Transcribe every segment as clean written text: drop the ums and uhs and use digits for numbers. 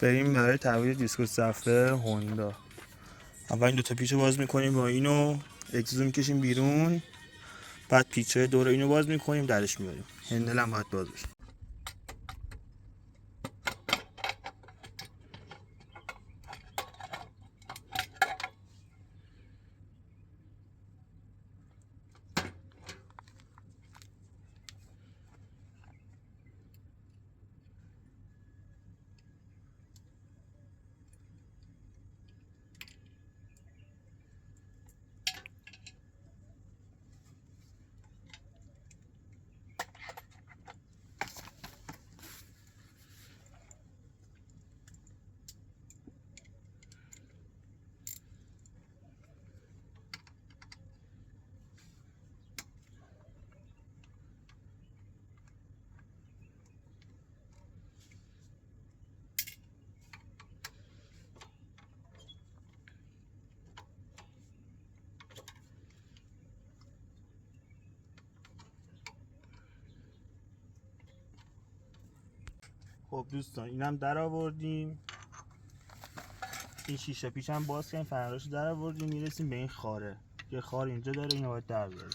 بریم برای تعویض دیسک صفحه هوندا. اول این دوتا پیچو باز میکنیم با اینو اگزوز میکشیم بیرون، بعد پیچای دور اینو باز میکنیم درش میاریم. هندل هم باید باز بشه. خب دوستان اینم در آوردیم، این شیشه پیچ هم باز کردیم، فراراشو در آوردیم، میرسیم به این خاره. یه خار اینجا داره، اینو باید در بیاریم.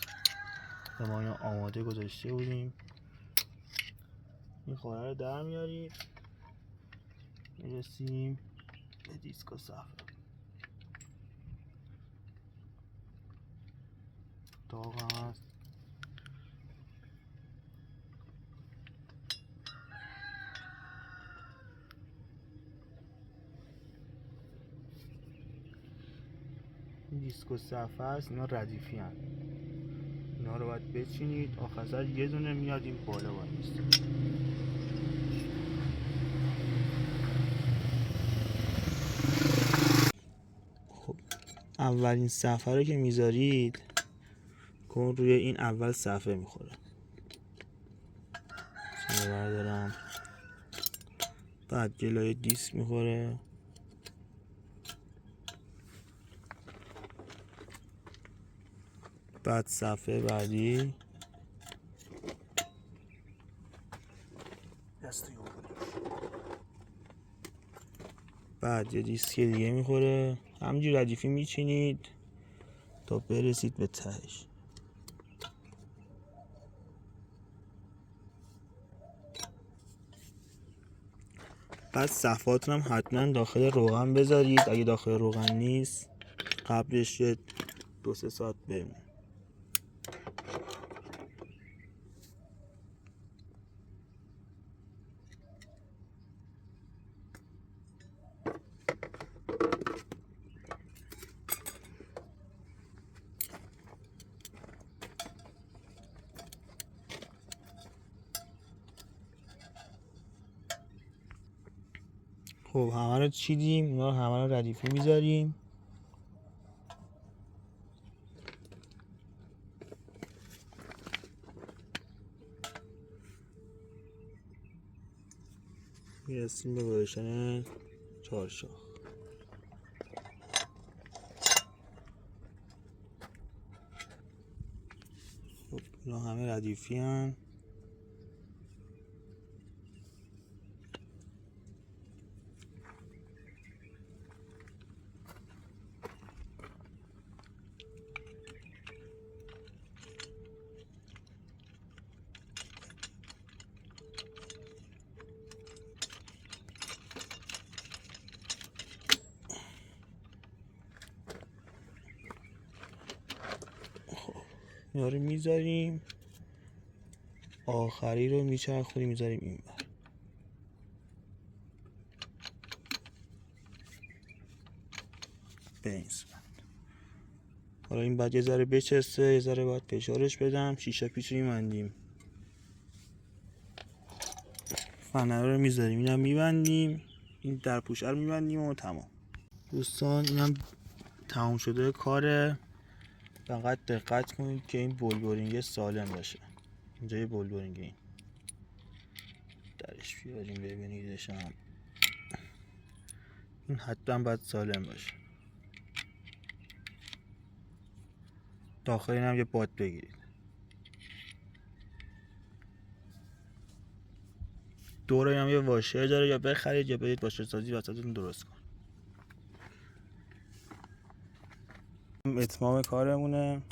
ما اینو آماده گذاشته بودیم، این خاره رو در میاریم، میرسیم به دیسک صفحه. داغ هم هست. این دیسک صفحه هست، اینا ردیفی هست، اینا رو باید بچینید. آخر سر یه دونه میاد این بالا باید نیست. خب اولین صفحه رو که میذارید کن روی این اول صفحه میخوره. اینو بردارم، بعد جلوی دیسک میخوره، بعد صفحه بعدی، بعد یه دیسک دیگه میخوره. همینجوری ردیفی میچینید تا برسید به تهش. بعد صفحاتون هم حتما داخل روغن بذارید، اگه داخل روغن نیست قبلش 2-3 ساعت بمونه. خب همه رو چیدیم، اینا رو همه رو ردیفی میذاریم. میرسیم به ورژن 4 شاخ. خب اینا همه ردیفی هن. اینا رو میذاریم، آخری رو میچرخونیم میذاریم این بر. به این صورت. حالا این بعد یه ذره بچسته، یه ذره باید فشارش بدم. شیشه پیچ رو میبندیم، فنر رو میذاریم، اینم میبندیم، این در پوشه رو میبندیم و تمام. دوستان اینم تمام شده کاره. فقط دقت کنید که این بولبرینگ سالم باشه. اینجا یه بولبرینگ این درش بیاریم ببینیدش هم. این حتما باید سالم باشه. داخل این هم یه باد بگیرید. دور هم یه واشر داره، یا بخرید یا برید واشر سازی واسهتون درست کن. اتمام کارمونه.